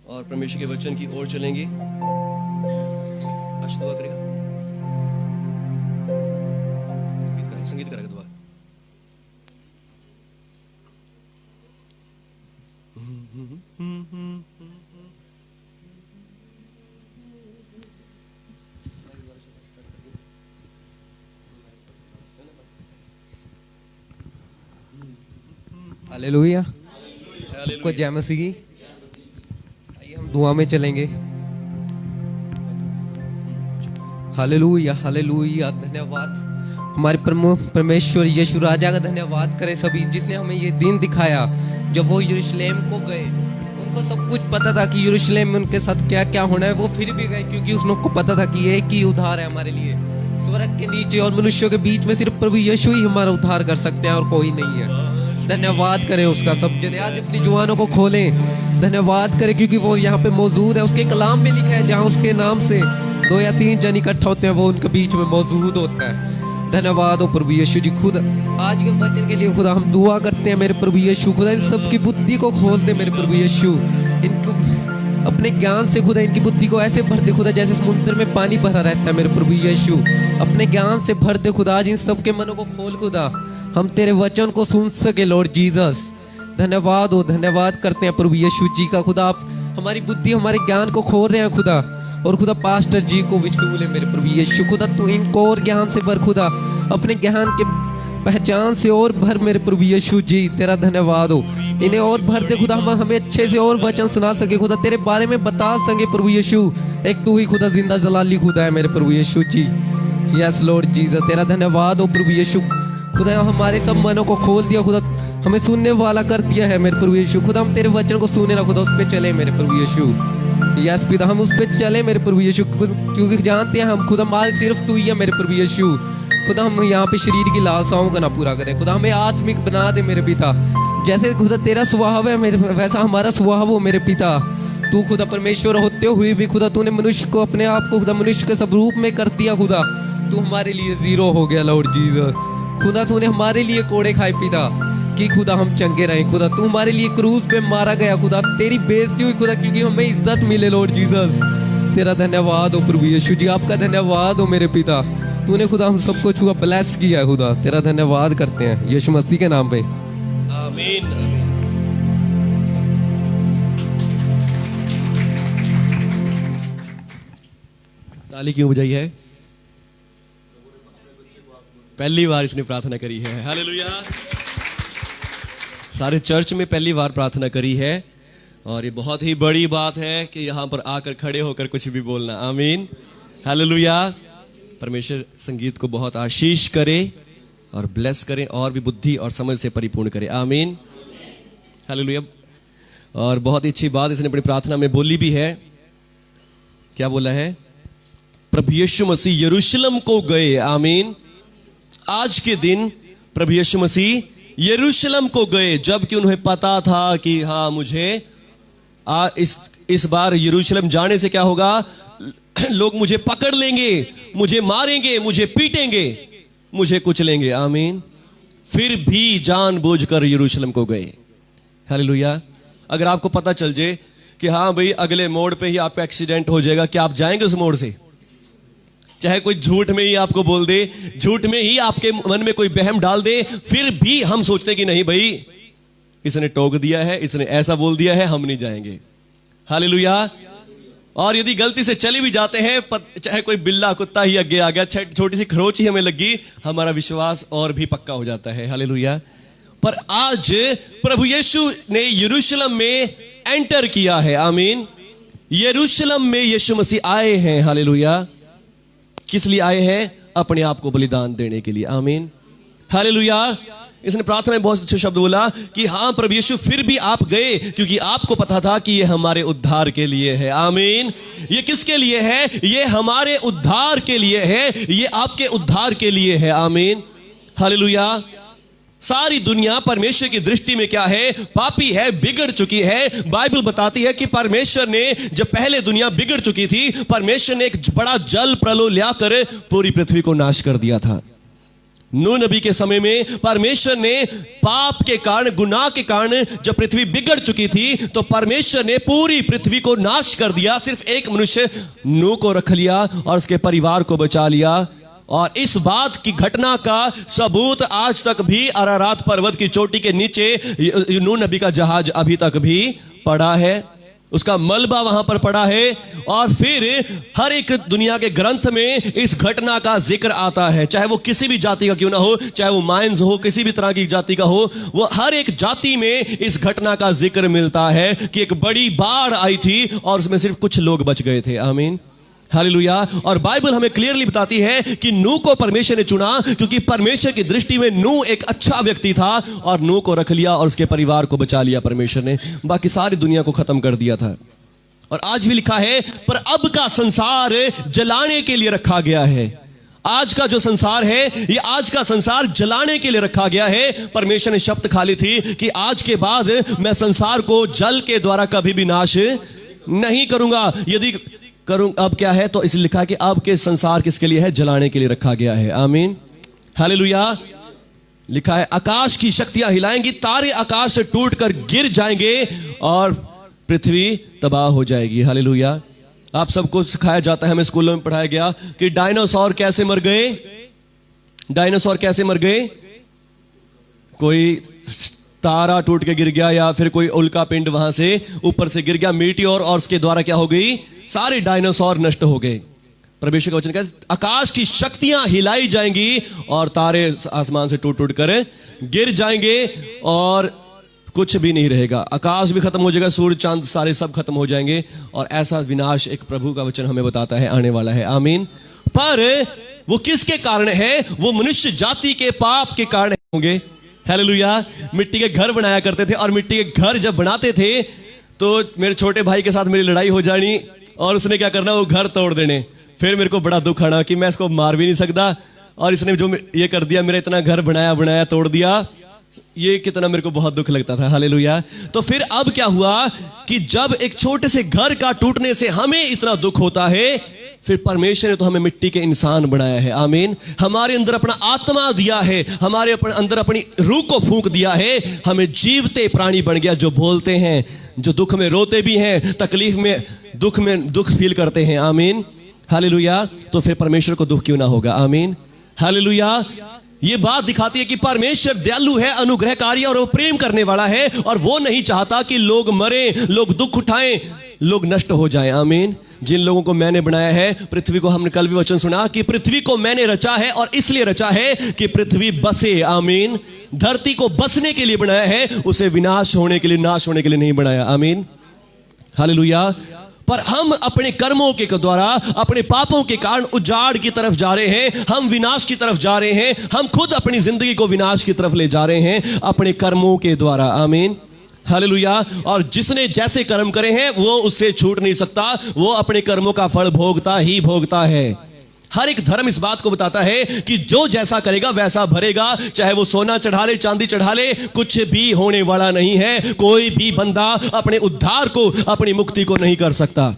और परमेश्वर के वचन की ओर चलेंगे। आज दुआ करेगा, संगीत करेगा दुआ। हालेलुया, सबको जय मसीह की। आइए हम दुआ में चलेंगे। हालेलुया हालेलुया, धन्यवाद हमारे परमेश्वर यीशु राजा का धन्यवाद करें सभी, जिसने हमें ये दिन दिखाया जब वो यरूशलेम को गए। उनको सब कुछ पता था कि यरूशलेम में उनके साथ क्या क्या होना है, वो फिर भी गए क्योंकि उनको पता था कि एक ही उद्धार है हमारे लिए। स्वर्ग के नीचे और मनुष्यों के बीच में सिर्फ प्रभु यीशु ही हमारा उद्धार कर सकते हैं और कोई नहीं है। धन्यवाद करें उसका सब जने। आज अपनी जुबानों को खोलें, धन्यवाद करें क्योंकि वो यहाँ पे मौजूद है। उसके कलाम में लिखा है जहाँ उसके नाम से 2 या 3 जन इकट्ठा होते हैं वो उनके बीच में मौजूद होता है। धन्यवाद हो प्रभु यीशु जी। खुद आज के वचन के लिए खुदा हम दुआ करते हैं मेरे प्रभु यीशु। खुदा इन सब की बुद्धि को खोल दे मेरे प्रभु यीशु। इनको अपने ज्ञान से खुदा इनकी बुद्धि को ऐसे भर दे खुदा जैसे समुद्र में पानी भरा रहता है मेरे प्रभु यीशु। अपने ज्ञान से भर दे खुदा। आज इन सब के मनों को खोल खुदा, हम तेरे वचन को सुन सके लॉर्ड जीसस। धन्यवाद हो, धन्यवाद करते हैं प्रभु यीशु जी का। खुदा आप हमारी बुद्धि हमारे ज्ञान को खोल रहे हैं खुदा। और खुदा पास्टर जी को भी छू ले मेरे प्रभु यीशु। खुदा तू इनको और ज्ञान से भर खुदा, अपने ज्ञान के पहचान से और भर मेरे प्रभु यीशु जी। तेरा धन्यवाद हो, इन्हें और भर दे खुदा। हम हमें अच्छे से और वचन सुना सके खुदा, तेरे बारे में बता सके प्रभु यीशु। एक तू ही खुदा जिंदा जलाली खुदा है मेरे प्रभु यीशु जी। यस लॉर्ड जीसस, तेरा धन्यवाद हो प्रभु यीशु। खुदा हमारे सब मनों को खोल दिया खुदा, हमें सुनने वाला कर दिया है मेरे प्रभु यीशु। खुदा हम तेरे वचन को सुने ना खुदा, उस पे चले मेरे प्रभु यीशु। यस पिता, हम उस पे चले मेरे प्रभु यीशु, क्योंकि जानते हैं हम खुदा मार्ग सिर्फ तू ही है मेरे प्रभु यीशु। खुदा हम यहाँ पे शरीर की लालसाओं का ना पूरा करें खुदा, हमें आत्मिक बना दे मेरे पिता। जैसे खुदा तेरा स्वभाव है मेरे, वैसा हमारा स्वभाव हो मेरे पिता। तू खुदा परमेश्वर होते हुए भी खुदा तूने मनुष्य को, अपने आप को खुदा मनुष्य के सब रूप में कर दिया खुदा। तू हमारे लिए जीरो हो गया लॉर्ड जीसस। खुदा तूने हमारे लिए कोड़े खाए पिता कि खुदा हम चंगे रहे खुदा। तू हमारे लिए क्रूस पे मारा गया खुदा, तेरी बेइज्जती हुई खुदा क्योंकि हमें इज्जत मिले लॉर्ड जीसस। तेरा धन्यवाद हो प्रभु यीशु जी, आपका धन्यवाद हो मेरे पिता। तूने खुदा हम सबको छुआ ब्लेस किया खुदा, तेरा धन्यवाद करते हैं यीशु मसीह के नाम पे, आमीन आमीन। ताली क्यों बजाई है? पहली बार इसने प्रार्थना करी है। हालेलुया। सारे चर्च में पहली बार प्रार्थना करी है और ये बहुत ही बड़ी बात है कि यहाँ पर आकर खड़े होकर कुछ भी बोलना। आमीन हालेलुया। परमेश्वर संगीत को बहुत आशीष करे और ब्लेस करे और भी बुद्धि और समझ से परिपूर्ण करे। आमीन हालेलुया। और बहुत ही अच्छी बात इसने अपनी प्रार्थना में बोली भी है। क्या बोला है? प्रभु यीशु मसीह यरूशलेम को गए। आमीन। आज के दिन प्रभु यीशु मसीह यरूशलेम को गए, जबकि उन्हें पता था कि हाँ मुझे इस बार यरूशलेम जाने से क्या होगा, लोग मुझे पकड़ लेंगे, मुझे मारेंगे, मुझे पीटेंगे, मुझे कुचलेंगे। आमीन। फिर भी जानबूझकर यरूशलेम को गए। हालेलुया। अगर आपको पता चल जाए कि हाँ भाई अगले मोड़ पे ही आपका एक्सीडेंट हो जाएगा, क्या आप जाएंगे उस मोड़ से? चाहे कोई झूठ में ही आपको बोल दे, झूठ में ही आपके मन में कोई बहम डाल दे, फिर भी हम सोचते कि नहीं भाई इसने टोक दिया है, इसने ऐसा बोल दिया है, हम नहीं जाएंगे। हालेलुया। और यदि गलती से चले भी जाते हैं, चाहे कोई बिल्ला कुत्ता ही आगे आ गया, छोटी सी खरोच ही हमें लगी, हमारा विश्वास और भी पक्का हो जाता है। हालेलुया। पर आज प्रभु यीशु ने यरूशलेम में एंटर किया है। आमीन। यरूशलेम में यीशु मसीह आए हैं। हालेलुया। किस लिए आए हैं? अपने आप को बलिदान देने के लिए। आमीन हालेलुया। इसने प्रार्थना में बहुत अच्छे शब्द बोला कि हाँ प्रभु यीशु फिर भी आप गए, क्योंकि आपको पता था कि ये हमारे उद्धार के लिए है। आमीन। ये किसके लिए है? ये हमारे उद्धार के लिए है, ये आपके उद्धार के लिए है। आमीन हालेलुया। सारी दुनिया परमेश्वर की दृष्टि में क्या है? पापी है, बिगड़ चुकी है। बाइबल बताती है कि परमेश्वर ने जब पहले दुनिया बिगड़ चुकी थी, परमेश्वर ने एक बड़ा जल प्रलय लाकर पूरी पृथ्वी को नाश कर दिया था। नूह नबी के समय में परमेश्वर ने पाप के कारण, गुनाह के कारण जब पृथ्वी बिगड़ चुकी थी तो परमेश्वर ने पूरी पृथ्वी को नाश कर दिया। सिर्फ एक मनुष्य नूह को रख लिया और उसके परिवार को बचा लिया। और इस बात की घटना का सबूत आज तक भी अरारात पर्वत की चोटी के नीचे नूह नबी का जहाज अभी तक भी पड़ा है, उसका मलबा वहां पर पड़ा है। और फिर हर एक दुनिया के ग्रंथ में इस घटना का जिक्र आता है, चाहे वो किसी भी जाति का क्यों ना हो, चाहे वो माइंस हो, किसी भी तरह की जाति का हो, वो हर एक जाति में इस घटना का जिक्र मिलता है कि एक बड़ी बाढ़ आई थी और उसमें सिर्फ कुछ लोग बच गए थे। आमीन, हालेलुया। और बाइबल हमें क्लियरली बताती है कि नूह को परमेश्वर ने चुना क्योंकि परमेश्वर की दृष्टि में नूह एक अच्छा व्यक्ति था और नूह को रख लिया और उसके परिवार को बचा लिया परमेश्वर ने, बाकी सारी दुनिया को खत्म कर दिया था। और आज भी लिखा है, पर अब का संसार जलाने के लिए रखा गया है। आज का जो संसार है, ये आज का संसार जलाने के लिए रखा गया है। परमेश्वर ने शब्द खाली थी कि आज के बाद मैं संसार को जल के द्वारा कभी भी नाश नहीं करूंगा। यदि करूं, अब क्या है, तो इसलिए लिखा है कि अब के संसार किसके लिए है? जलाने के लिए रखा गया है। आमीन, हालेलुया। लिखा है, आकाश की शक्तियां हिलाएंगी, तारे आकाश से टूटकर गिर जाएंगे और पृथ्वी तबाह हो जाएगी। हालेलुया। आप सबको सिखाया जाता है, हमें स्कूलों में पढ़ाया गया कि डायनासोर कैसे मर गए। डायनासोर कैसे मर गए? कोई तारा टूट के गिर गया या फिर कोई उल्का पिंड वहां से ऊपर से गिर गया, मीटियोर, और उसके द्वारा क्या हो गई? सारे डायनासोर नष्ट हो गए। परमेश्वर का वचन कहता है, आकाश की शक्तियां हिलाई जाएंगी और तारे आसमान से टूट टूट कर गिर जाएंगे और कुछ भी नहीं रहेगा। आकाश भी खत्म हो जाएगा, सूर्य चांद सारे सब खत्म हो जाएंगे। और ऐसा विनाश एक प्रभु का वचन हमें बताता है आने वाला है। आमीन। पर वो किसके कारण है? वो मनुष्य जाति के पाप के कारण होंगे। हालेलुया। मिट्टी के घर बनाया करते थे और मिट्टी के घर जब बनाते थे तो मेरे छोटे भाई के साथ मेरी लड़ाई हो जानी और उसने क्या करना, वो घर तोड़ देने। फिर मेरे को बड़ा दुख आना कि मैं इसको मार भी नहीं सकता और इसने जो ये कर दिया, मेरा इतना घर बनाया तोड़ दिया, ये कितना मेरे को बहुत दुख लगता था। हालेलुया। तो फिर अब क्या हुआ कि जब एक छोटे से घर का टूटने से हमें इतना दुख होता है, फिर परमेश्वर ने तो हमें मिट्टी के इंसान बनाया है। आमीन। हमारे अंदर अपना आत्मा दिया है, हमारे अंदर अपनी रूह को फूंक दिया है, हमें जीवते प्राणी बन गया, जो बोलते हैं, जो दुख में रोते भी हैं, तकलीफ में दुख फील करते हैं। आमीन, हालेलुया। तो फिर परमेश्वर को दुख क्यों ना होगा? आमीन, हालेलुया। ये बात दिखाती है कि परमेश्वर दयालु है, अनुग्रहकारी और वो प्रेम करने वाला है और वो नहीं चाहता कि लोग मरे, लोग दुख उठाएं, लोग नष्ट हो जाएं। आमीन। जिन लोगों को मैंने बनाया है, पृथ्वी को, हमने कल भी वचन सुना कि पृथ्वी को मैंने रचा है और इसलिए रचा है कि पृथ्वी बसे। आमीन। धरती को बसने के लिए बनाया है, उसे विनाश होने के लिए, नाश होने के लिए नहीं बनाया। आमीन, हालेलुया। पर हम अपने कर्मों के द्वारा, अपने पापों के कारण उजाड़ की तरफ जा रहे हैं, हम विनाश की तरफ जा रहे हैं, हम खुद अपनी जिंदगी को विनाश की तरफ ले जा रहे हैं अपने कर्मों के द्वारा। आमीन, हालेलुया। और जिसने जैसे कर्म करे हैं वो उससे छूट नहीं सकता, वो अपने कर्मों का फल भोगता ही भोगता है। हर एक धर्म इस बात को बताता है कि जो जैसा करेगा वैसा भरेगा, चाहे वो सोना चढ़ा ले, चांदी चढ़ा ले, कुछ भी होने वाला नहीं है। कोई भी बंदा अपने उद्धार को, अपनी मुक्ति को नहीं कर सकता।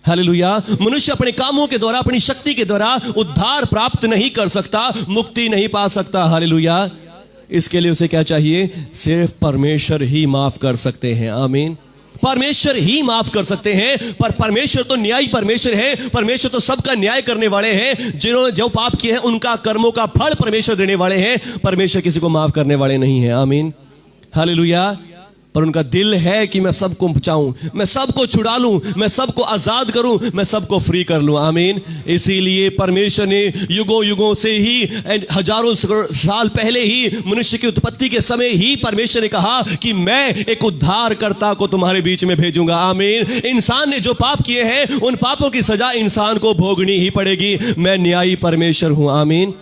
हालेलुया। मनुष्य अपने कामों के द्वारा, अपनी शक्ति के द्वारा उद्धार प्राप्त नहीं कर सकता, मुक्ति नहीं पा सकता। हालेलुया। इसके लिए उसे क्या चाहिए? सिर्फ परमेश्वर ही माफ कर सकते हैं। आमीन। परमेश्वर ही माफ कर सकते हैं। पर परमेश्वर तो न्यायी परमेश्वर है, परमेश्वर तो सबका न्याय करने वाले हैं। जिन्होंने जो पाप किए हैं उनका कर्मों का फल परमेश्वर देने वाले हैं। परमेश्वर किसी को माफ करने वाले नहीं है। आमीन, हालेलुया। पर उनका दिल है कि मैं सबको बचाऊं, मैं सबको छुड़ा लूं, मैं सबको आजाद करूं, मैं सबको फ्री कर लूं। आमीन। इसीलिए परमेश्वर ने युगों युगों से ही, हजारों साल पहले ही, मनुष्य की उत्पत्ति के समय ही परमेश्वर ने कहा कि मैं एक उद्धारकर्ता को तुम्हारे बीच में भेजूंगा। आमीन। इंसान ने जो पाप किए हैं उन पापों की सजा इंसान को भोगनी ही पड़ेगी। मैं न्यायी परमेश्वर हूं। आमीन।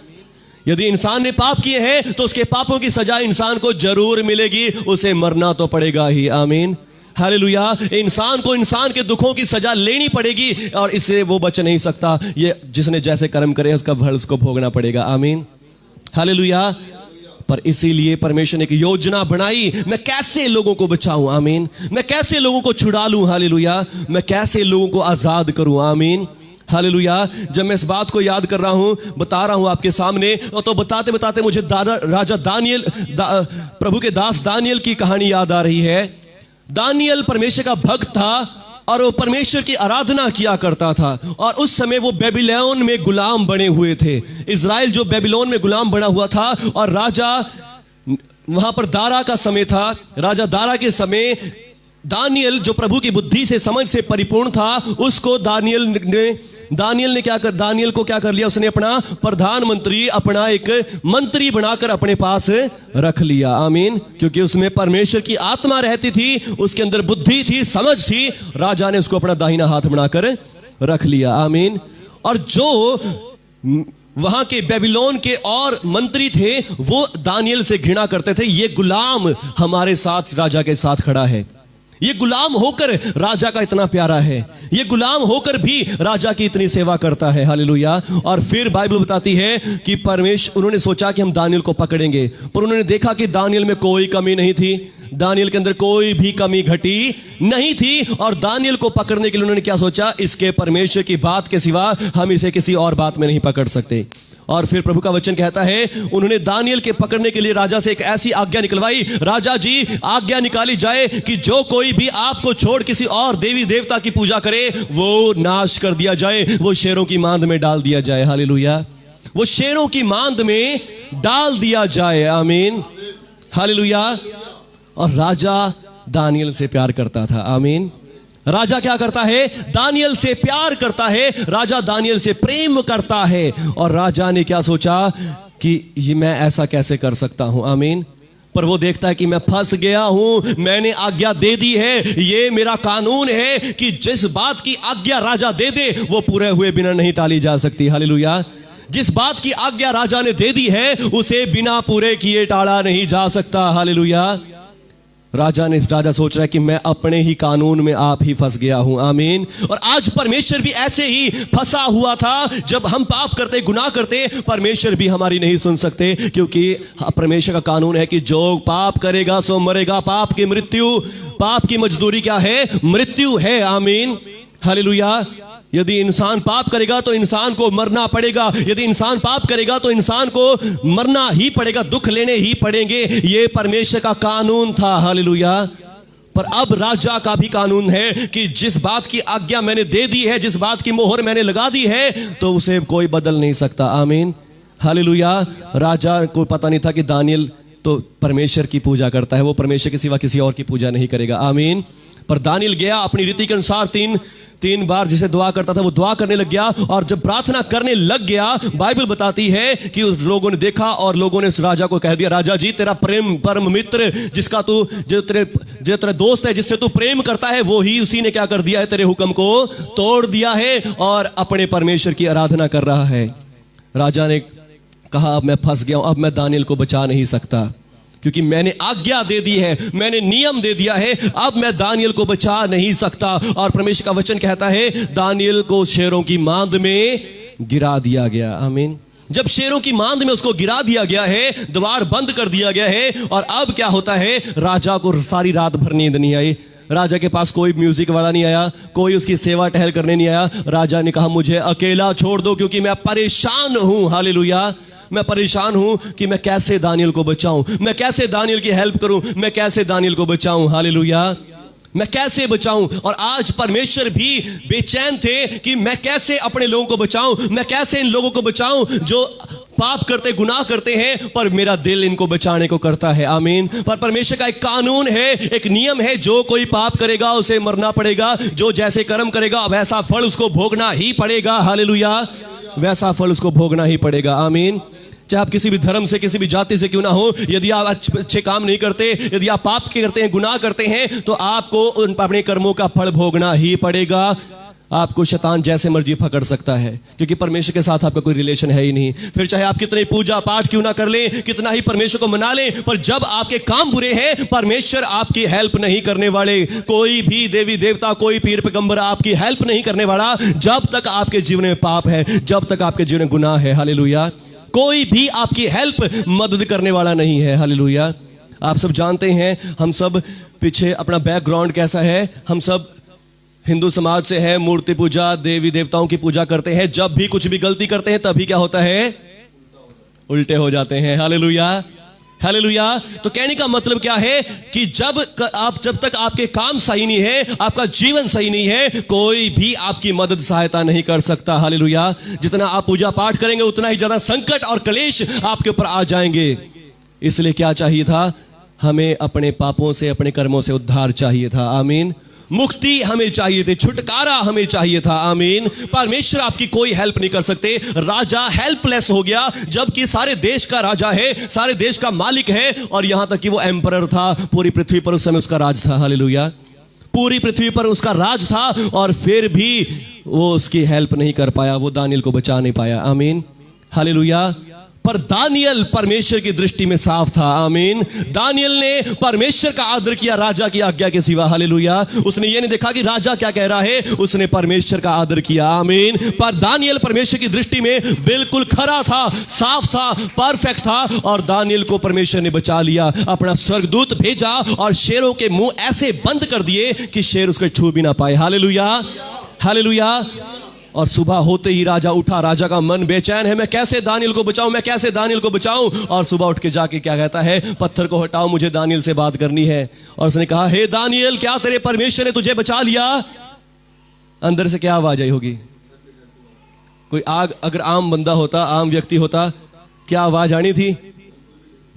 यदि इंसान ने पाप किए हैं तो उसके पापों की सजा इंसान को जरूर मिलेगी, उसे मरना तो पड़ेगा ही। आमीन, हालेलुया। इंसान को इंसान के दुखों की सजा लेनी पड़ेगी और इससे वो बच नहीं सकता। ये जिसने जैसे कर्म करे उसका फल उसको भोगना पड़ेगा। आमीन, हालेलुया। पर इसीलिए परमेश्वर ने एक योजना बनाई, मैं कैसे लोगों को बचाऊं। आमीन। मैं कैसे लोगों को छुड़ा लूं। हालेलुया। मैं कैसे लोगों को आजाद करूं। आमीन, हालेलुया। जब मैं इस बात को याद कर रहा हूं, बता रहा हूं आपके सामने, तो बताते बताते मुझे राजा दानियल प्रभु के दास दानियल की कहानी याद आ रही है। दानियल परमेश्वर का भक्त था और वो परमेश्वर की आराधना किया करता था। और उस समय वो बेबीलोन में गुलाम बने हुए थे। इज़राइल जो बेबीलोन में गुलाम बना हुआ था, और राजा वहां पर दारा का समय था। राजा दारा के समय दानियल जो प्रभु की बुद्धि से समझ से परिपूर्ण था, उसको दानियल ने दानियल को क्या कर लिया, उसने अपना प्रधानमंत्री, अपना एक मंत्री बनाकर अपने पास रख लिया। आमीन। क्योंकि उसमें परमेश्वर की आत्मा रहती थी, उसके अंदर बुद्धि थी, समझ थी। राजा ने उसको अपना दाहिना हाथ बनाकर रख लिया। आमीन। और जो वहां के बेबीलोन के और मंत्री थे, वो दानियल से घृणा करते थे। ये गुलाम हमारे साथ राजा के साथ खड़ा है, ये गुलाम होकर राजा का इतना प्यारा है, ये गुलाम होकर भी राजा की इतनी सेवा करता है। हालेलुया। और फिर बाइबल बताती है कि परमेश्वर, उन्होंने सोचा कि हम दानियल को पकड़ेंगे, पर उन्होंने देखा कि दानियल में कोई कमी नहीं थी, दानियल के अंदर कोई भी कमी घटी नहीं थी। और दानियल को पकड़ने के लिए उन्होंने क्या सोचा, इसके परमेश्वर की बात के सिवा हम इसे किसी और बात में नहीं पकड़ सकते। और फिर प्रभु का वचन कहता है, उन्होंने दानियल के पकड़ने के लिए राजा से एक ऐसी आज्ञा निकलवाई, राजा जी आज्ञा निकाली जाए कि जो कोई भी आपको छोड़ किसी और देवी देवता की पूजा करे, वो नाश कर दिया जाए, वो शेरों की मांद में डाल दिया जाए। हालेलुया। वो शेरों की मांद में डाल दिया जाए। आमीन। हालेलुया। और राजा दानियल से प्यार करता था। आमीन। राजा क्या करता है, दानियल से प्यार करता है, राजा दानियल से प्रेम करता है। और राजा ने क्या सोचा कि ये मैं ऐसा कैसे कर सकता हूं। आमीन। पर वो देखता है कि मैं फंस गया हूं, मैंने आज्ञा दे दी है, ये मेरा कानून है कि जिस बात की आज्ञा राजा दे दे, वो पूरे हुए बिना नहीं टाली जा सकती। हालेलुया। जिस बात की आज्ञा राजा ने दे दी है, उसे बिना पूरे किए टाला नहीं जा सकता। हालेलुया। राजा सोच रहा है कि मैं अपने ही कानून में आप ही फंस गया हूं। आमीन। और आज परमेश्वर भी ऐसे ही फंसा हुआ था। जब हम पाप करते, गुनाह करते, परमेश्वर भी हमारी नहीं सुन सकते, क्योंकि परमेश्वर का कानून है कि जो पाप करेगा सो मरेगा। पाप की मजदूरी क्या है, मृत्यु है। आमीन। हालेलुया। यदि इंसान पाप करेगा तो इंसान को मरना पड़ेगा, यदि इंसान पाप करेगा तो इंसान को मरना ही पड़ेगा, दुख लेने ही पड़ेंगे। ये परमेश्वर का कानून था। हालेलुया। पर अब राजा का भी कानून है कि जिस बात की आज्ञा मैंने दे दी है, जिस बात की मोहर मैंने लगा दी है, तो उसे कोई बदल नहीं सकता। आमीन। हालेलुया। राजा को पता नहीं था कि दानियल तो परमेश्वर की पूजा करता है, वो परमेश्वर के सिवा किसी और की पूजा नहीं करेगा। आमीन। पर दानियल गया अपनी रीति के अनुसार, तीन बार जिसे दुआ करता था वो दुआ करने लग गया। और जब प्रार्थना करने लग गया, बाइबल बताती है कि उस लोगों ने देखा और लोगों ने उस राजा को कह दिया, राजा जी तेरा प्रेम परम मित्र, जिसका तू जो तेरा दोस्त है, जिससे तू प्रेम करता है, वो ही उसी ने क्या कर दिया है, तेरे हुक्म को तोड़ दिया है और अपने परमेश्वर की आराधना कर रहा है। राजा ने कहा, अब मैं फंस गया हूं, अब मैं दानियल को बचा नहीं सकता, क्योंकि मैंने आज्ञा दे दी है, मैंने नियम दे दिया है, अब मैं दानियल को बचा नहीं सकता। और परमेश्वर का वचन कहता है, दानियल को शेरों की मांद में गिरा दिया गया। आमीन। जब शेरों की मांद में उसको गिरा दिया गया है, द्वार बंद कर दिया गया है, और अब क्या होता है, राजा को सारी रात भर नींद नहीं आई। राजा के पास कोई म्यूजिक वाला नहीं आया, कोई उसकी सेवा टहल करने नहीं आया। राजा ने कहा, मुझे अकेला छोड़ दो, क्योंकि मैं परेशान हूं। हालेलुया। मैं परेशान हूं कि मैं कैसे दानियल को बचाऊं, मैं कैसे दानियल की हेल्प करूं, मैं कैसे दानियल को बचाऊं। हालेलुया। मैं कैसे बचाऊं। और आज परमेश्वर भी बेचैन थे कि मैं कैसे अपने लोगों को बचाऊं, मैं कैसे इन लोगों को बचाऊं जो पाप करते, गुनाह करते हैं, पर मेरा दिल इनको बचाने को करता है। आमीन। पर परमेश्वर का एक कानून है, एक नियम है, जो कोई पाप करेगा उसे मरना पड़ेगा, जो जैसे कर्म करेगा वैसा फल उसको भोगना ही पड़ेगा। हालेलुया। वैसा फल उसको भोगना ही पड़ेगा। आमीन। चाहे आप किसी भी धर्म से, किसी भी जाति से क्यों ना हो, यदि आप अच्छे काम नहीं करते, यदि आप पाप करते हैं, गुनाह करते हैं, तो आपको उन अपने कर्मों का फल भोगना ही पड़ेगा। आपको शैतान जैसे मर्जी पकड़ सकता है, क्योंकि परमेश्वर के साथ आपका कोई रिलेशन है ही नहीं। फिर चाहे आप कितने पूजा पाठ क्यों ना कर लें, कितना ही परमेश्वर को मना लें, पर जब आपके काम बुरे हैं, परमेश्वर आपकी हेल्प नहीं करने वाले। कोई भी देवी देवता, कोई पीर पैगंबर आपकी हेल्प नहीं करने वाला, जब तक आपके जीवन में पाप है, जब तक आपके जीवन में गुनाह है। हालेलुया। कोई भी आपकी हेल्प, मदद करने वाला नहीं है। हालेलुया। आप सब जानते हैं, हम सब पीछे अपना बैकग्राउंड कैसा है, हम सब हिंदू समाज से हैं, मूर्ति पूजा, देवी देवताओं की पूजा करते हैं। जब भी कुछ भी गलती करते हैं तभी क्या होता है? उल्टे हो जाते हैं। Hallelujah, hallelujah. तो कहने का मतलब क्या है कि जब तक आपके काम सही नहीं है, आपका जीवन सही नहीं है, कोई भी आपकी मदद सहायता नहीं कर सकता। हालेलुया। जितना आप पूजा पाठ करेंगे उतना ही ज्यादा संकट और क्लेश आपके ऊपर आ जाएंगे। इसलिए क्या चाहिए था? हमें अपने पापों से, अपने कर्मों से उद्धार चाहिए था। आमीन। मुक्ति हमें चाहिए थी, छुटकारा हमें चाहिए था। आमीन। परमेश्वर आपकी कोई हेल्प नहीं कर सकते। राजा हेल्पलेस हो गया, जबकि सारे देश का राजा है, सारे देश का मालिक है, और यहां तक कि वो एम्परर था। पूरी पृथ्वी पर उस समय उसका राज था। हालेलुया। पूरी पृथ्वी पर उसका राज था, और फिर भी वो उसकी हेल्प नहीं कर पाया, वो दानियल को बचा नहीं पाया। आमीन, हालेलुया। पर दानियल परमेश्वर की दृष्टि में साफ था। आमीन। दानियल ने परमेश्वर का आदर किया राजा की आज्ञा के सिवा। हालेलुया। उसने ये नहीं देखा कि राजा क्या कह रहा है, उसने परमेश्वर का आदर किया। आमीन। पर दानियल परमेश्वर की दृष्टि में बिल्कुल खरा था, साफ था, परफेक्ट था, और दानियल को परमेश्वर ने बचा लिया। अपना स्वर्गदूत भेजा और शेरों के मुंह ऐसे बंद कर दिए कि शेर उसको छू भी ना पाए। Hallelujah, hallelujah. और सुबह होते ही राजा उठा। राजा का मन बेचैन है, मैं कैसे दानियल को बचाऊं, मैं कैसे दानियल को बचाऊं। और सुबह उठ के जाके क्या कहता है? पत्थर को हटाओ, मुझे दानियल से बात करनी है। और उसने कहा, हे दानियल, क्या तेरे परमेश्वर ने तुझे बचा लिया? अंदर से क्या आवाज आई होगी? कोई अगर आम बंदा होता, आम व्यक्ति होता, क्या आवाज आनी थी?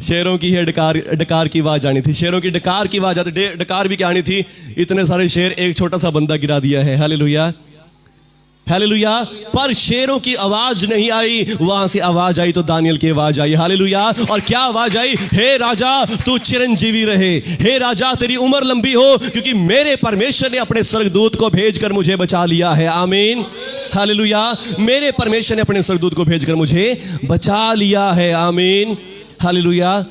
शेरों की है डकार की आवाज आनी थी। शेरों की डकार की आवाज आती, डकार भी क्या आनी थी? इतने सारे शेर एक छोटा सा बंदा गिरा दिया है। Hallelujah, hallelujah. पर शेरों की आवाज नहीं आई, वहां से आवाज आई तो दानियल की आवाज आई। हालेलुया। और क्या आवाज आई? हे राजा, तू चिरंजीवी रहे। हे राजा, तेरी उम्र लंबी हो, क्योंकि मेरे परमेश्वर ने अपने स्वर्गदूत को भेजकर मुझे बचा लिया है। आमीन, हालेलुया। मेरे परमेश्वर ने अपने स्वर्गदूत को भेजकर मुझे बचा लिया है। आमीन, हालेलुया।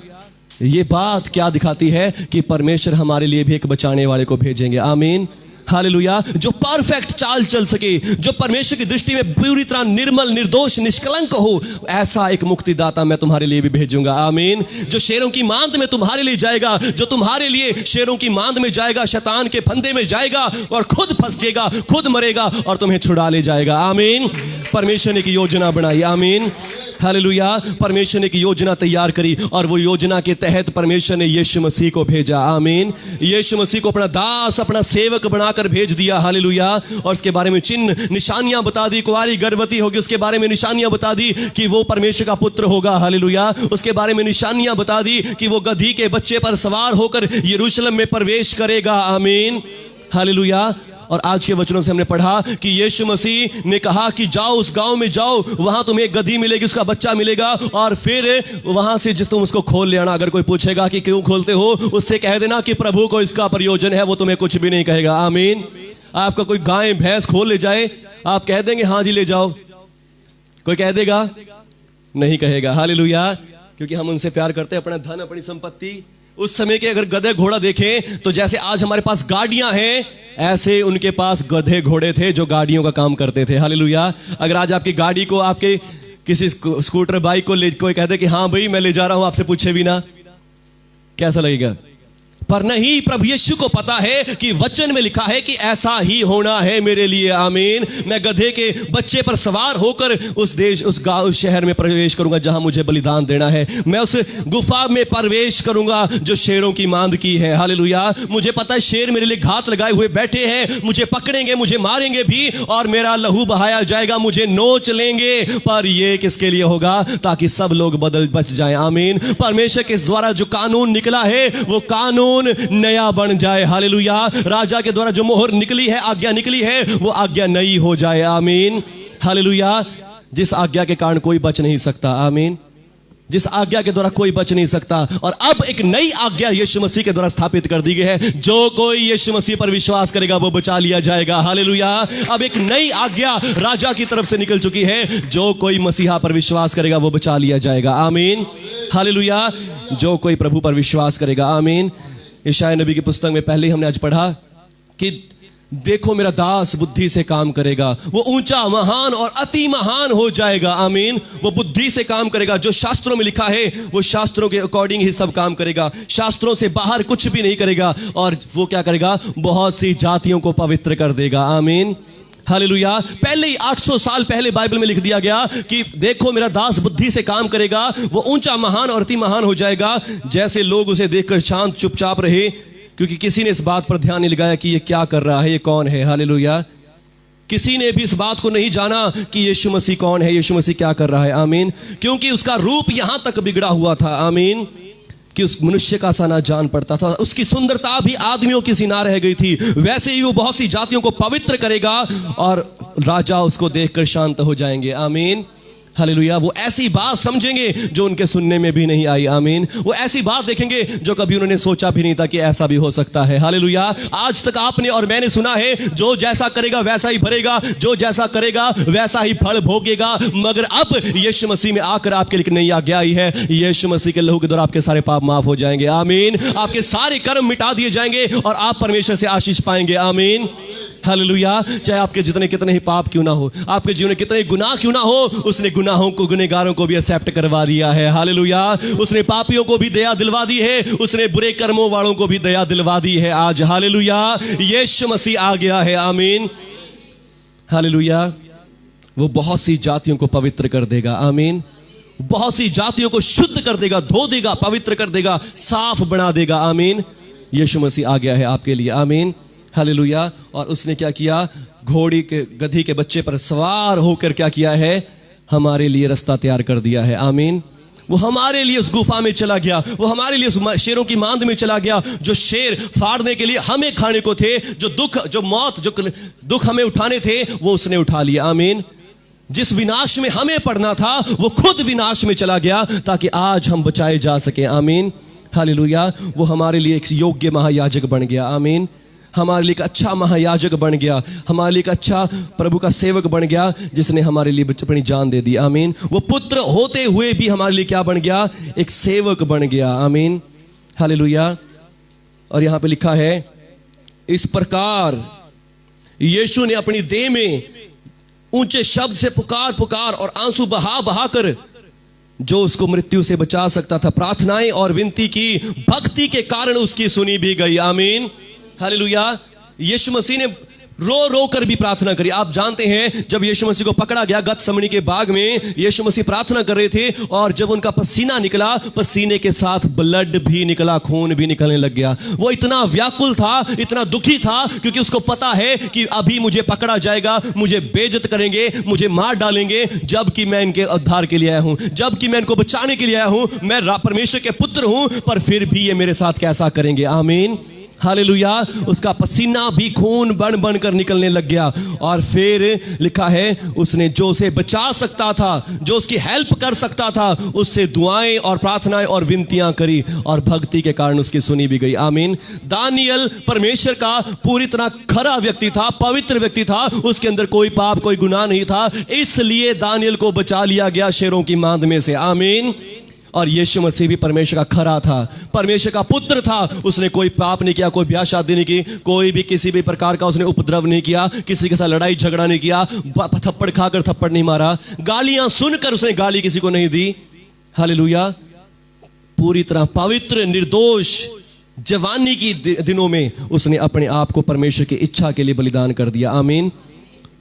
ये बात क्या दिखाती है? कि परमेश्वर हमारे लिए भी एक बचाने वाले को भेजेंगे। आमीन, हालेलुया। जो परफेक्ट चाल चल सके, जो परमेश्वर की दृष्टि में पूरी तरह निर्मल, निर्दोष, निष्कलंक हो, ऐसा एक मुक्तिदाता मैं तुम्हारे लिए भी भेजूंगा। आमीन। जो शेरों की मांद में तुम्हारे लिए जाएगा, जो तुम्हारे लिए शेरों की मांद में जाएगा, शैतान के फंदे में जाएगा और खुद फंस जाएगा, खुद मरेगा और तुम्हें छुड़ा ले जाएगा। आमीन। परमेश्वर ने एक योजना बनाई। आमीन, हालेलुया। परमेश्वर ने एक योजना तैयार करी, और वो योजना के तहत परमेश्वर ने यीशु मसीह को भेजा। आमीन। यीशु मसीह को अपना दास, अपना सेवक बनाकर भेज दिया। हालेलुया। और उसके बारे में चिन्ह, निशानियां बता दी। कुंवारी गर्भवती होगी, उसके बारे में निशानियां बता दी कि वो परमेश्वर का पुत्र होगा। हालेलुया। उसके बारे में निशानियां बता दी कि वो गधी के बच्चे पर सवार होकर यरूशलेम में प्रवेश करेगा। आमीन, हालेलुया। और आज के वचनों से हमने पढ़ा कि यीशु मसीह ने कहा कि जाओ, उस गांव में जाओ, वहां तुम्हें एक गधी मिलेगी, उसका बच्चा मिलेगा, और फिर वहां से जिस तुम उसको खोल ले आना। अगर कोई पूछेगा कि क्यों खोलते हो, उससे कह देना कि प्रभु को इसका प्रयोजन है, वो तुम्हें कुछ भी नहीं कहेगा। आमीन। आपका कोई गाय भैंस खोल ले जाए, आप कह देंगे हाँ जी ले जाओ? कोई कह देगा? नहीं कहेगा। हालेलुया। क्योंकि हम उनसे प्यार करते हैं, अपना धन, अपनी संपत्ति। उस समय के अगर गधे घोड़ा देखें तो जैसे आज हमारे पास गाड़ियां हैं, ऐसे उनके पास गधे घोड़े थे जो गाड़ियों का काम करते थे। हालेलुया। अगर आज आपकी गाड़ी को, आपके किसी स्कूटर बाइक को ले कोई कहते कि हाँ भाई मैं ले जा रहा हूं, आपसे पूछे भी ना, कैसा लगेगा? पर नहीं, प्रभु यीशु को पता है कि वचन में लिखा है कि ऐसा ही होना है मेरे लिए। आमीन। मैं गधे के बच्चे पर सवार होकर उस देश, उस गांव, उस शहर में प्रवेश करूंगा जहां मुझे बलिदान देना है। मैं उस गुफा में प्रवेश करूंगा जो शेरों की मांद की है। हालेलुया। मुझे पता है शेर मेरे लिए घात लगाए हुए बैठे हैं, मुझे पकड़ेंगे, मुझे मारेंगे भी, और मेरा लहू बहाया जाएगा, मुझे नोच लेंगे। पर ये किसके लिए होगा? ताकि सब लोग बच जाए। आमीन। परमेश्वर के द्वारा जो कानून निकला है, वो कानून नया बन जाए। हालेलुया। राजा के द्वारा जो मोहर निकली है, आज्ञा निकली है, वो आज्ञा नई हो जाए। आमीन, हालेलुया। जिस आज्ञा के कारण कोई बच नहीं सकता। आमीन। जिस आज्ञा के द्वारा कोई बच नहीं सकता। और अब एक नई आज्ञा यीशु मसीह के द्वारा स्थापित कर दी गई है। जो कोई यीशु मसीह पर विश्वास करेगा वो बचा लिया जाएगा। हालेलुया। अब एक नई आज्ञा राजा की तरफ से निकल चुकी है। जो कोई मसीहा पर विश्वास करेगा वो बचा लिया जाएगा। आमीन, हालेलुया। जो कोई प्रभु पर विश्वास करेगा। आमीन। यशायाह नबी की पुस्तक में पहले ही हमने आज पढ़ा कि देखो मेरा दास बुद्धि से काम करेगा, वो ऊंचा महान और अति महान हो जाएगा। आमीन। वो बुद्धि से काम करेगा, जो शास्त्रों में लिखा है वो शास्त्रों के अकॉर्डिंग ही सब काम करेगा, शास्त्रों से बाहर कुछ भी नहीं करेगा। और वो क्या करेगा, बहुत सी जातियों को पवित्र कर देगा। आमीन, हालेलुया। पहले ही 800 साल पहले बाइबल में लिख दिया गया कि देखो मेरा दास बुद्धि से काम करेगा, वो ऊंचा महान और अति महान हो जाएगा। जैसे लोग उसे देखकर शांत चुपचाप रहे, क्योंकि किसी ने इस बात पर ध्यान नहीं लगाया कि ये क्या कर रहा है, ये कौन है। हालेलुया। किसी ने भी इस बात को नहीं जाना कि यीशु मसीह कौन है, यीशु मसीह क्या कर रहा है। आमीन। क्योंकि उसका रूप यहां तक बिगड़ा हुआ था। आमीन। कि उस मनुष्य का सा ना जान पड़ता था, उसकी सुंदरता भी आदमियों की सी ना रह गई थी। वैसे ही वो बहुत सी जातियों को पवित्र करेगा और राजा उसको देखकर शांत हो जाएंगे। आमीन, हालेलुया। वो ऐसी बात समझेंगे जो उनके सुनने में भी नहीं आई। आमीन। वो ऐसी बात देखेंगे जो कभी उन्होंने सोचा भी नहीं था कि ऐसा भी हो सकता है। हालेलुया। आज तक आपने और मैंने सुना है, जो जैसा करेगा वैसा ही भरेगा, जो जैसा करेगा वैसा ही फल भोगेगा। मगर अब यीशु मसीह में आकर आपके लिए नई आज्ञा आई है। यीशु मसीह के लहू के द्वारा आपके सारे पाप माफ हो जाएंगे। आमीन। आपके सारे कर्म मिटा दिए जाएंगे और आप परमेश्वर से आशीष पाएंगे। आमीन, हालेलुया। चाहे आपके जितने कितने ही पाप क्यों ना हो, आपके जीवन में कितने गुनाह क्यों ना हो, उसने गुनाहों को, गुनहगारों को भी एक्सेप्ट करवा दिया है। हालेलुया। उसने पापियों को भी दया दिलवा दी है, उसने बुरे कर्मों वालों को भी दया दिलवा दी है आज। हालेलुया। यीशु मसीह आ गया है। आमीन, हालेलुया। वो बहुत सी जातियों को पवित्र कर देगा। आमीन। बहुत सी जातियों को शुद्ध कर देगा, धो देगा, पवित्र कर देगा, साफ बना देगा। आमीन। यीशु मसीह आ गया है आपके लिए। आमीन, हालेलुया। और उसने क्या किया, घोड़ी के, गधी के बच्चे पर सवार होकर क्या किया है, हमारे लिए रास्ता तैयार कर दिया है। आमीन। वो हमारे लिए उस गुफा में चला गया, वो हमारे लिए उस शेरों की मांद में चला गया। जो शेर फाड़ने के लिए हमें खाने को थे, जो दुख, जो मौत, जो दुख हमें उठाने थे, वो उसने उठा लिया। आमीन। जिस विनाश में हमें पड़ना था वो खुद विनाश में चला गया ताकि आज हम बचाए जा सके। आमीन, हालेलुया। वो हमारे लिए एक योग्य महायाजक बन गया। आमीन। हमारे लिए एक अच्छा महायाजक बन गया, हमारे लिए एक अच्छा प्रभु का सेवक बन गया, जिसने हमारे लिए अपनी जान दे दी। आमीन। वो पुत्र होते हुए भी हमारे लिए क्या बन गया, एक सेवक बन गया। आमीन, हालेलुया। और यहां पे लिखा है, इस प्रकार यीशु ने अपनी देह में ऊंचे शब्द से पुकार पुकार और आंसू बहा बहा कर जो उसको मृत्यु से बचा सकता था प्रार्थनाएं और विनती की, भक्ति के कारण उसकी सुनी भी गई। आमीन, हालेलुया। यीशु मसीह ने रो रो कर भी प्रार्थना करी। आप जानते हैं जब यीशु मसीह को पकड़ा गया गतसमनी के बाग में, यीशु मसीह प्रार्थना कर रहे थे और जब उनका पसीना निकला, पसीने के साथ ब्लड भी निकला, खून भी निकलने लग गया। वो इतना व्याकुल था, इतना दुखी था, क्योंकि उसको पता है कि अभी मुझे पकड़ा जाएगा, मुझे बेइज्जत करेंगे, मुझे मार डालेंगे, जबकि मैं इनके उद्धार के लिए आया हूं, जबकि मैं इनको बचाने के लिए आया हूं, मैं परमेश्वर के पुत्र हूं, पर फिर भी ये मेरे साथ कैसा करेंगे। आमीन, हालेलुया। उसका पसीना भी खून बन बन कर निकलने लग गया। और फिर लिखा है, उसने जो उसे बचा सकता था, जो उसकी हेल्प कर सकता था, उससे दुआएं और प्रार्थनाएं और विनतियां करी और भक्ति के कारण उसकी सुनी भी गई। आमीन। दानियल परमेश्वर का पूरी तरह खरा व्यक्ति था, पवित्र व्यक्ति था, उसके अंदर कोई पाप, कोई गुनाह नहीं था, इसलिए दानियल को बचा लिया गया शेरों की मांद में से। आमीन। और यीशु मसीह भी परमेश्वर का खरा था, परमेश्वर का पुत्र था। उसने कोई पाप नहीं किया, कोई ब्याह शादी नहीं की, कोई भी किसी भी प्रकार का उसने उपद्रव नहीं किया, किसी के साथ लड़ाई झगड़ा नहीं किया, थप्पड़ खाकर थप्पड़ नहीं मारा, गालियां सुनकर उसने गाली किसी को नहीं दी। हालेलुया। पूरी तरह पवित्र, निर्दोष जवानी की दिनों में उसने अपने आप को परमेश्वर की इच्छा के लिए बलिदान कर दिया। आमीन।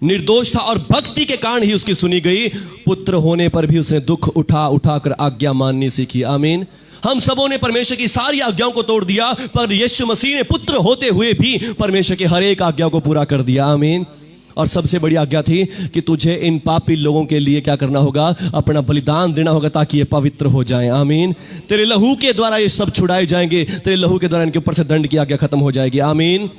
निर्दोष था और भक्ति के कारण ही उसकी सुनी गई। पुत्र होने पर भी उसने दुख उठा उठा कर आज्ञा माननी सीखी। आमीन। हम सबों ने परमेश्वर की सारी आज्ञाओं को तोड़ दिया, पर यीशु मसीह ने पुत्र होते हुए भी परमेश्वर की हर एक आज्ञा को पूरा कर दिया। आमीन। और सबसे बड़ी आज्ञा थी कि तुझे इन पापी लोगों के लिए क्या करना होगा, अपना बलिदान देना होगा ताकि ये पवित्र हो जाएं। आमीन। तेरे लहू के द्वारा ये सब छुड़ाए जाएंगे, तेरे लहू के द्वारा इनके ऊपर से दंड की आज्ञा खत्म हो जाएगी। आमीन।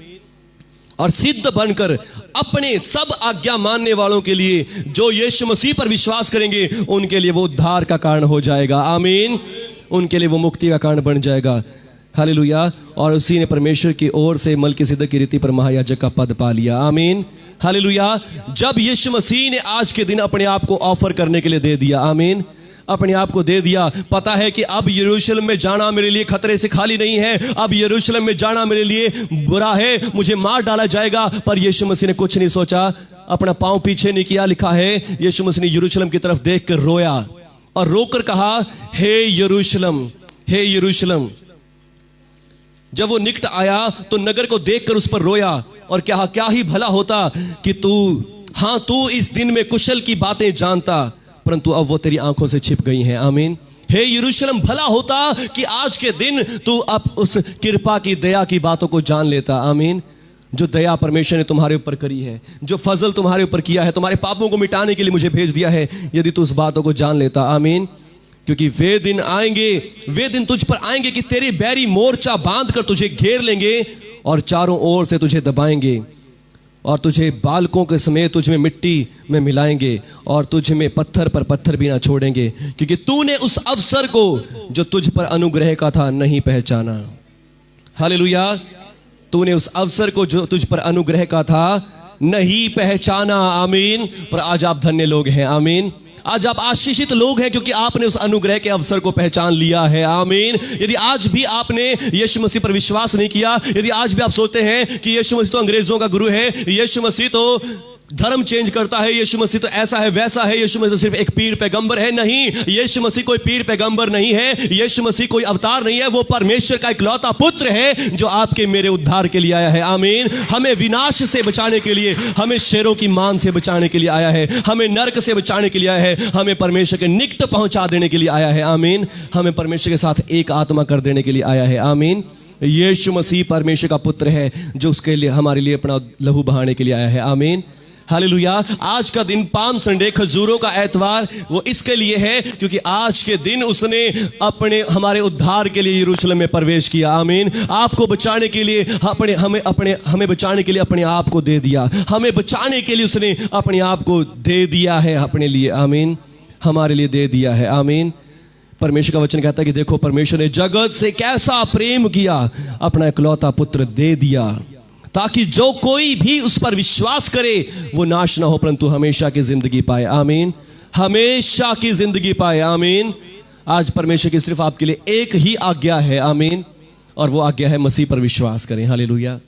और सिद्ध बनकर अपने सब आज्ञा मानने वालों के लिए, जो यीशु मसीह पर विश्वास करेंगे, उनके लिए वो उद्धार का कारण हो जाएगा। आमीन। उनके लिए वो मुक्ति का कारण बन जाएगा। हालेलुया। और उसी ने परमेश्वर की ओर से मलकीसिदक की रीति पर महायाजक का पद पा लिया। आमीन। हालेलुया। जब यीशु मसीह ने आज के दिन अपने आप को ऑफर करने के लिए दे दिया। आमीन। अपने आप को दे दिया। पता है कि अब यरूशलेम में जाना मेरे लिए खतरे से खाली नहीं है, अब यरूशलेम में जाना मेरे लिए बुरा है, मुझे मार डाला जाएगा। पर यीशु मसीह ने कुछ नहीं सोचा, अपना पांव पीछे नहीं किया। लिखा है यीशु मसीह ने यरूशलेम की तरफ देख कर रोया और रोकर कहा, हे यरूशलेम, हे यरूशलेम। जब वो निकट आया तो नगर को देखकर उस पर रोया और क्या ही भला होता कि तू इस दिन में कुशल की बातें जानता, परंतु अब वो तेरी आंखों से छिप गई हैं। आमीन। हे यरूशलेम, भला होता कि आज के दिन तू अब उस कृपा की, दया की बातों को जान लेता। आमीन। जो दया परमेश्वर ने तुम्हारे ऊपर करी है, जो फजल तुम्हारे ऊपर किया है, तुम्हारे पापों को मिटाने के लिए मुझे भेज दिया है, यदि तू उस बातों को जान लेता। आमीन। क्योंकि वे दिन आएंगे, वे दिन तुझ पर आएंगे कि तेरे बैरी मोर्चा बांध कर तुझे घेर लेंगे और चारों ओर से तुझे दबाएंगे और तुझे बालकों के समेत तुझ में मिट्टी में मिलाएंगे और तुझ में पत्थर पर पत्थर भी ना छोड़ेंगे, क्योंकि तूने उस अवसर को जो तुझ पर अनुग्रह का था नहीं पहचाना। हालेलुया। तूने उस अवसर को जो तुझ पर अनुग्रह का था नहीं पहचाना। आमीन। पर आज आप धन्य लोग हैं। आमीन। आज आप आशीषित लोग हैं क्योंकि आपने उस अनुग्रह के अवसर को पहचान लिया है। आमीन। यदि आज भी आपने यीशु मसीह पर विश्वास नहीं किया, यदि आज भी आप सोचते हैं कि यीशु मसीह तो अंग्रेजों का गुरु है, यीशु मसीह तो धर्म चेंज करता है, यीशु मसीह तो ऐसा है वैसा है, यीशु मसीह तो सिर्फ एक पीर पैगंबर है, नहीं, यीशु मसीह कोई पीर पैगंबर नहीं है, यीशु मसीह कोई अवतार नहीं है, वो परमेश्वर का इकलौता पुत्र है जो आपके मेरे उद्धार के लिए आया है। आमीन। हमें विनाश से बचाने के लिए, हमें शेरों की मान से बचाने के लिए आया है, हमें नरक से बचाने के लिए आया है, हमें परमेश्वर के निकट पहुंचा देने के लिए आया है। आमीन। हमें परमेश्वर के साथ एक आत्मा कर देने के लिए आया है। आमीन। यीशु मसीह परमेश्वर का पुत्र है जो उसके लिए, हमारे लिए अपना लहू बहाने के लिए आया है। आमीन। हालेलुया। आज का दिन पाम संडे, खजूरों का एतवार, वो इसके लिए है क्योंकि आज के दिन उसने अपने हमारे उद्धार के लिए यरूशलेम में प्रवेश किया। आमीन। आपको बचाने के लिए हमें बचाने के लिए अपने आप को दे दिया, हमें बचाने के लिए उसने अपने आप को दे दिया है अपने लिए। आमीन। हमारे लिए दे दिया है। आमीन। परमेश्वर का वचन कहता है कि देखो परमेश्वर ने जगत से कैसा प्रेम किया, अपना इकलौता पुत्र दे दिया ताकि जो कोई भी उस पर विश्वास करे वो नाश ना हो परंतु हमेशा की जिंदगी पाए। आमीन। हमेशा की जिंदगी पाए। आमीन। आज परमेश्वर की सिर्फ आपके लिए एक ही आज्ञा है। आमीन। और वो आज्ञा है मसीह पर विश्वास करें। हालेलुया।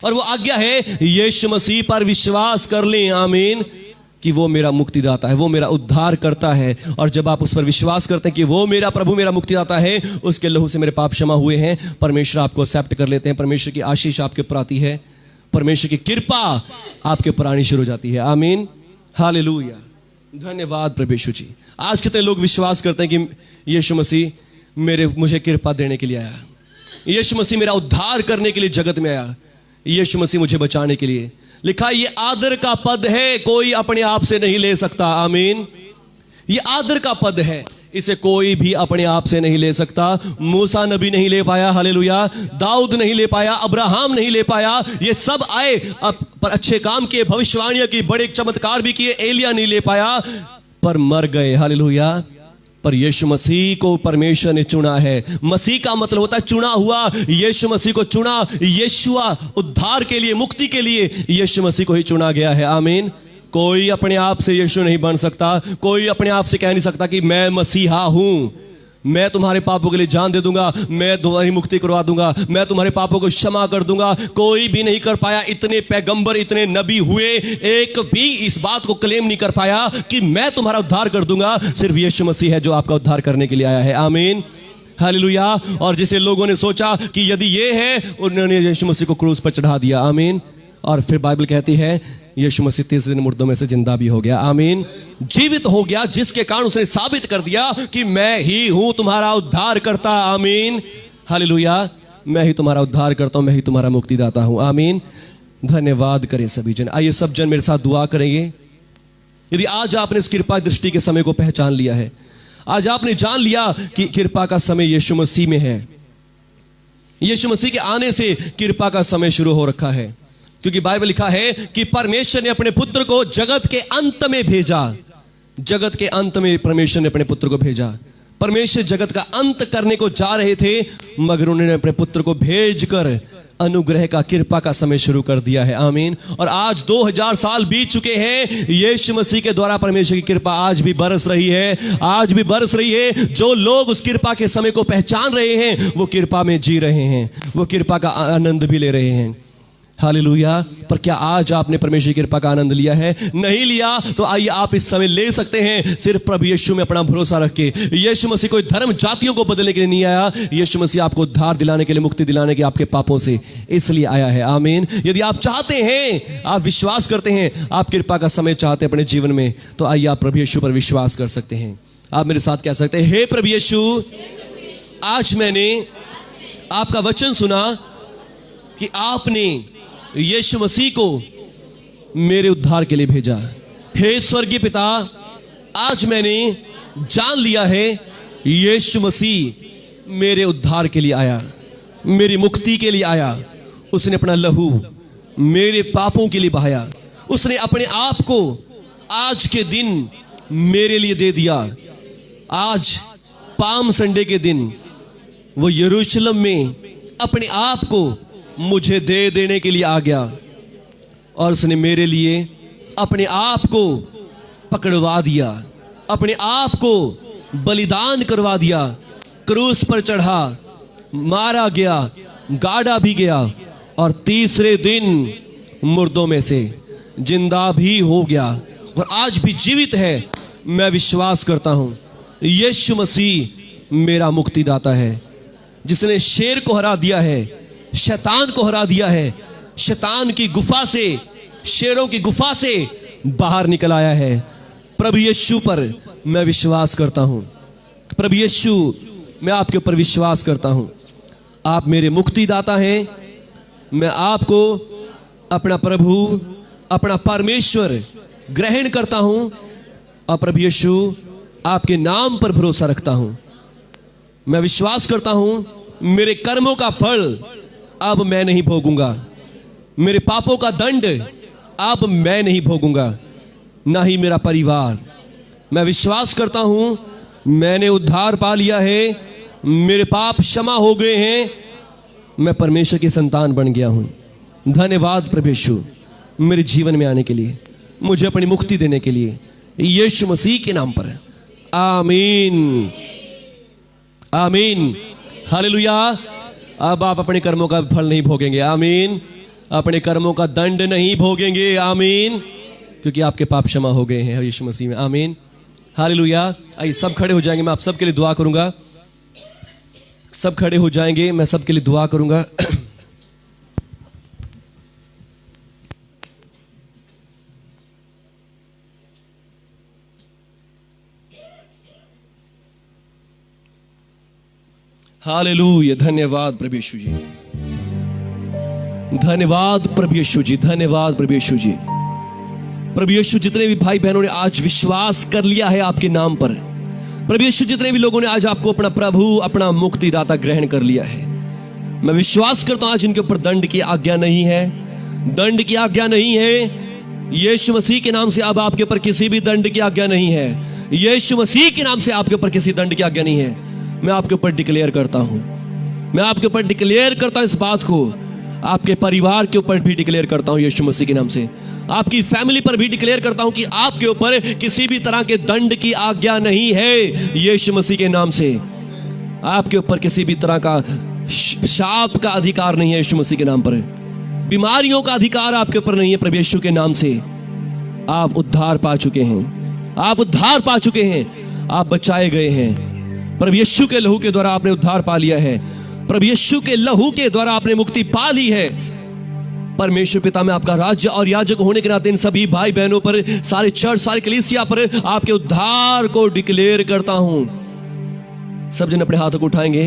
और वो आज्ञा है यीशु मसीह पर विश्वास कर लें। आमीन। कि वो मेरा मुक्तिदाता है, वो मेरा उद्धार करता है। और जब आप उस पर विश्वास करते हैं कि वो मेरा प्रभु, मेरा मुक्तिदाता है, उसके लहू से मेरे पाप क्षमा हुए हैं, परमेश्वर आपको एक्सेप्ट कर लेते हैं, परमेश्वर की आशीष आपके ऊपर आती है, परमेश्वर की कृपा आपके ऊपर आनी शुरू हो जाती है। आमीन। हालेलुया। धन्यवाद प्रभु यीशु जी। आज कितने लोग विश्वास करते हैं कि यीशु मसीह मुझे कृपा देने के लिए आया, यीशु मसीह मेरा उद्धार करने के लिए जगत में आया, यीशु मसीह मुझे बचाने के लिए। लिखा ये आदर का पद है, कोई अपने आप से नहीं ले सकता। आमीन। ये आदर का पद है, इसे कोई भी अपने आप से नहीं ले सकता। मूसा नबी नहीं ले पाया। हालेलुया। दाऊद नहीं ले पाया, अब्राहम नहीं ले पाया। ये सब आए पर अच्छे काम किए, भविष्यवाणियां की, बड़े चमत्कार भी किए, एलिया नहीं ले पाया पर मर गए। हालेलुया। पर यीशु मसीह को परमेश्वर ने चुना है। मसीह का मतलब होता है चुना हुआ। यीशु मसीह को चुना, यीशुआ उद्धार के लिए, मुक्ति के लिए यीशु मसीह को ही चुना गया है। आमीन। कोई अपने आप से यीशु नहीं बन सकता, कोई अपने आप से कह नहीं सकता कि मैं मसीहा हूं, मैं तुम्हारे पापों के लिए जान दे दूंगा, मैं तुम्हारी मुक्ति करवा दूंगा, मैं तुम्हारे पापों को क्षमा कर दूंगा। कोई भी नहीं कर पाया। इतने पैगंबर, इतने नबी हुए, एक भी इस बात को क्लेम नहीं कर पाया कि मैं तुम्हारा उद्धार कर दूंगा। सिर्फ यीशु मसीह है जो आपका उद्धार करने के लिए आया है। आमीन। हालेलुया। और जिसे लोगों ने सोचा कि यदि ये है, उन्होंने यीशु मसीह को क्रूस पर चढ़ा दिया। आमीन। और फिर बाइबल कहती है यीशु मसीह तीसरे दिन मुर्दों में से जिंदा भी हो गया। आमीन। जीवित हो गया, जिसके कारण उसने साबित कर दिया कि मैं ही हूं तुम्हारा उद्धार करता। आमीन। हालेलुया। मैं ही तुम्हारा उद्धार करता हूं, मैं ही तुम्हारा मुक्तिदाता हूं। आमीन। धन्यवाद करें सभी जन। आइए सब जन मेरे साथ दुआ करेंगे। यदि आज आपने इस कृपा दृष्टि के समय को पहचान लिया है, आज आपने जान लिया कि कृपा का समय यीशु मसीह में है, यीशु मसीह के आने से कृपा का समय शुरू हो रखा है। क्योंकि बाइबल लिखा है कि परमेश्वर ने अपने पुत्र को जगत के अंत में भेजा। जगत के अंत में परमेश्वर ने अपने पुत्र को भेजा। परमेश्वर जगत का अंत करने को जा रहे थे, मगर उन्होंने अपने पुत्र को भेजकर अनुग्रह का, कृपा का समय शुरू कर दिया है। आमीन। और आज 2000 साल बीत चुके हैं, यीशु मसीह के द्वारा परमेश्वर की कृपा आज भी बरस रही है, आज भी बरस रही है। जो लोग उस कृपा के समय को पहचान रहे हैं वो कृपा में जी रहे हैं, वो कृपा का आनंद भी ले रहे हैं। हालेलुया। पर क्या आज आपने परमेश्वर की कृपा का आनंद लिया है? नहीं लिया तो आइए आप इस समय ले सकते हैं, सिर्फ प्रभु यीशु में अपना भरोसा रख के। यीशु मसीह कोई धर्म जातियों को बदलने के लिए नहीं आया, यीशु मसीह आपको उद्धार दिलाने के लिए, मुक्ति दिलाने के आपके पापों से, इसलिए आया है। आमीन। यदि आप चाहते हैं, आप विश्वास करते हैं, आप कृपा का समय चाहते हैं अपने जीवन में, तो आइए आप प्रभु यीशु पर विश्वास कर सकते हैं। आप मेरे साथ कह सकते हैं, हे प्रभु यीशु, आज मैंने आपका वचन सुना कि आपने यीशु मसीह को मेरे उद्धार के लिए भेजा। हे स्वर्गीय पिता, आज मैंने जान लिया है यीशु मसीह मेरे उद्धार के लिए आया, मेरी मुक्ति के लिए आया। उसने अपना लहू मेरे पापों के लिए बहाया, उसने अपने आप को आज के दिन मेरे लिए दे दिया। आज पाम संडे के दिन वो यरूशलेम में अपने आप को मुझे दे देने के लिए आ गया और उसने मेरे लिए अपने आप को पकड़वा दिया, अपने आप को बलिदान करवा दिया, क्रूस पर चढ़ा, मारा गया, गाड़ा भी गया और तीसरे दिन मुर्दों में से जिंदा भी हो गया और आज भी जीवित है। मैं विश्वास करता हूं यीशु मसीह मेरा मुक्तिदाता है, जिसने शेर को हरा दिया है, शैतान को हरा दिया है, शैतान की गुफा से, शेरों की गुफा से बाहर निकल आया है। प्रभु यीशु पर मैं विश्वास करता हूं। प्रभु यीशु, मैं आपके ऊपर विश्वास करता हूं। आप मेरे मुक्तिदाता हैं। मैं आपको अपना प्रभु, अपना परमेश्वर ग्रहण करता हूं और प्रभु यीशु आपके नाम पर भरोसा रखता हूं। मैं विश्वास करता हूं मेरे कर्मों का फल अब मैं नहीं भोगूंगा, मेरे पापों का दंड अब मैं नहीं भोगूंगा, ना ही मेरा परिवार। मैं विश्वास करता हूं मैंने उद्धार पा लिया है, मेरे पाप क्षमा हो गए हैं, मैं परमेश्वर की संतान बन गया हूं। धन्यवाद प्रभु यीशु मेरे जीवन में आने के लिए, मुझे अपनी मुक्ति देने के लिए, यीशु मसीह के नाम पर। आमीन, आमीन, हालेलुया। अब आप अपने कर्मों का फल नहीं भोगेंगे। आमीन। अपने कर्मों का दंड नहीं भोगेंगे। आमीन। क्योंकि आपके पाप क्षमा हो गए हैं यीशु मसीह में। आमीन, हालेलुया। आइए सब खड़े हो जाएंगे, मैं आप सबके लिए दुआ करूंगा। सब खड़े हो जाएंगे, मैं सबके लिए दुआ करूंगा। हालेलुया। धन्यवाद प्रभु यीशु जी, धन्यवाद प्रभु यीशु जी, धन्यवाद प्रभु यीशु जी। प्रभु यीशु, जितने भी भाई बहनों ने आज विश्वास कर लिया है आपके नाम पर, प्रभु यीशु जितने भी लोगों ने आज आपको अपना प्रभु, अपना मुक्तिदाता ग्रहण कर लिया है, मैं विश्वास करता हूं आज इनके ऊपर दंड की आज्ञा नहीं है, दंड की आज्ञा नहीं है। यीशु मसीह के नाम से अब आपके ऊपर किसी भी दंड की आज्ञा नहीं है। यीशु मसीह के नाम से आपके ऊपर किसी दंड की आज्ञा नहीं है। मैं आपके ऊपर डिक्लेयर करता हूं, मैं आपके ऊपर डिक्लेयर करता हूं इस बात को, आपके परिवार के ऊपर भी डिक्लेयर करता हूं यीशु मसीह के नाम से, आपकी फैमिली पर भी डिक्लेयर करता हूं कि आपके ऊपर किसी भी तरह के दंड की आज्ञा नहीं है। यीशु मसीह के नाम से आपके ऊपर किसी भी तरह का शाप का अधिकार नहीं है। यीशु मसीह के नाम पर बीमारियों का अधिकार आपके ऊपर नहीं है। प्रभु यीशु के नाम से आप उद्धार पा चुके हैं, आप उद्धार पा चुके हैं, आप बचाए गए हैं। प्रभु यीशु के लहू के द्वारा आपने उद्धार पा लिया है। प्रभु यीशु के लहू के द्वारा आपने मुक्ति पा ली है। परमेश्वर पिता, मैं आपका राज्य और याजक होने के नाते इन सभी भाई बहनों पर, सारे चर्च, सारे कलीसिया पर आपके उद्धार को डिक्लेयर करता हूं। सब जन अपने हाथों को उठाएंगे।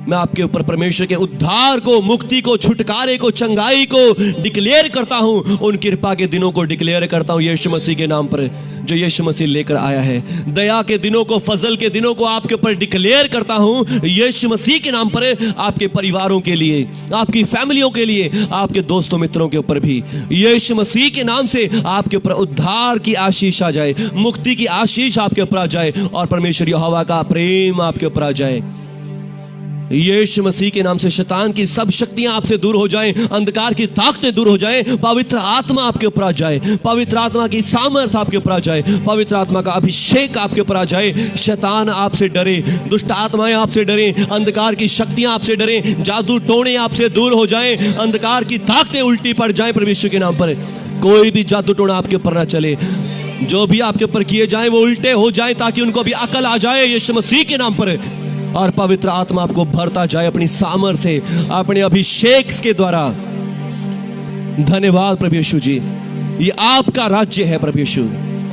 मैं आपके ऊपर परमेश्वर के उद्धार को, मुक्ति को, छुटकारे को, चंगाई को डिक्लेयर करता हूं। उन कृपा के दिनों को डिक्लेयर करता हूं यीशु मसीह के नाम पर, जो यीशु मसीह लेकर आया है। दया के दिनों को, फजल के दिनों को आपके ऊपर डिक्लेयर करता हूं यीशु मसीह के नाम पर, आपके परिवारों के लिए, आपकी फैमिलियों के लिए, आपके दोस्तों मित्रों के ऊपर भी यीशु मसीह के नाम से आपके ऊपर उद्धार की आशीष आ जाए, मुक्ति की आशीष आपके ऊपर आ जाए और परमेश्वर यहोवा का प्रेम आपके ऊपर आ जाए। यीशु मसीह के नाम से शैतान की सब शक्तियां आपसे दूर हो जाएं, अंधकार की ताकतें दूर हो जाएं, पवित्र आत्मा आपके ऊपर आ जाए, पवित्र आत्मा की सामर्थ आपके ऊपर आ जाए, पवित्र आत्मा का अभिषेक आपके ऊपर आ जाए। शैतान आपसे डरे, दुष्ट आत्माएं आपसे डरे, अंधकार की शक्तियां आपसे डरे, जादू टोने आपसे दूर हो जाएं, अंधकार की ताकतें उल्टी पड़ जाएं प्रभु यीशु के नाम पर। कोई भी जादू टोना आपके ऊपर ना चले, जो भी आपके ऊपर किए जाएं वो उल्टे हो जाएं, ताकि उनको भी अकल आ जाए यीशु मसीह के नाम पर। और पवित्र आत्मा आपको भरता जाए अपनी सामर्थ से, अपने अभिषेक के द्वारा। धन्यवाद प्रभु यीशु जी, ये आपका राज्य है प्रभु यीशु,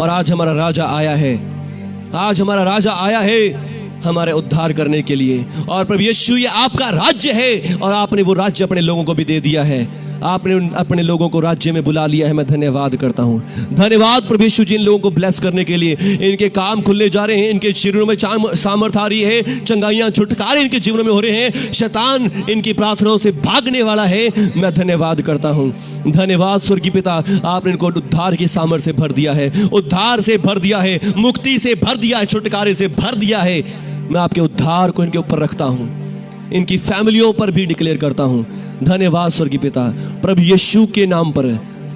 और आज हमारा राजा आया है, आज हमारा राजा आया है हमारे उद्धार करने के लिए। और प्रभु यीशु ये आपका राज्य है, और आपने वो राज्य अपने लोगों को भी दे दिया है, आपने अपने लोगों को राज्य में बुला लिया है। मैं धन्यवाद करता हूँ, धन्यवाद प्रभु यीशु जी इन लोगों को ब्लेस करने के लिए। इनके काम खुलने जा रहे हैं, इनके शरीरों में सामर्थ आ रही है, चंगाइयाँ छुटकारे इनके जीवन में हो रहे हैं, शैतान इनकी प्रार्थनाओं से भागने वाला है। मैं धन्यवाद करता हूँ, धन्यवाद स्वर्गीय पिता, आपने इनको उद्धार की सामर्थ से भर दिया है, उद्धार से भर दिया है, मुक्ति से भर दिया है, छुटकारे से भर दिया है। मैं आपके उद्धार को इनके ऊपर रखता हूँ, इनकी फैमिलियों पर भी डिक्लेयर करता हूँ। धन्यवाद स्वर्गीय पिता, प्रभु यीशु के नाम पर,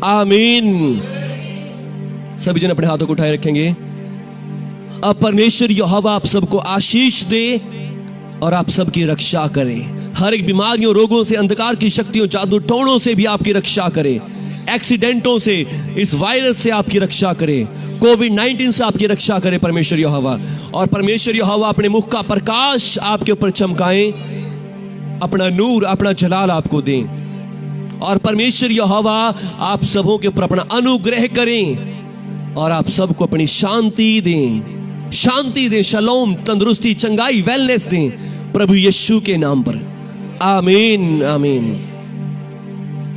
आमीन। सभी जन अपने हाथों को उठाए रखेंगे। अब परमेश्वर यहोवा आप सबको आशीष दे और आप सबकी रक्षा करे, हर एक बीमारियों, रोगों से, अंधकार की शक्तियों, जादू टोनों से भी आपकी रक्षा करे, एक्सीडेंटों से, इस वायरस से आपकी रक्षा करे, कोविड-19 से आपकी रक्षा करे परमेश्वर यहोवा। और परमेश्वर यहोवा अपने मुख का प्रकाश आपके ऊपर चमकाएं, अपना नूर, अपना जलाल आपको दें, और परमेश्वर यहोवा आप सबों के ऊपर अपना अनुग्रह करें, और आप सबको अपनी शांति दें, शांति दें, शलोम, तंदुरुस्ती, चंगाई, वेलनेस दें प्रभु यीशु के नाम पर, आमीन, आमीन।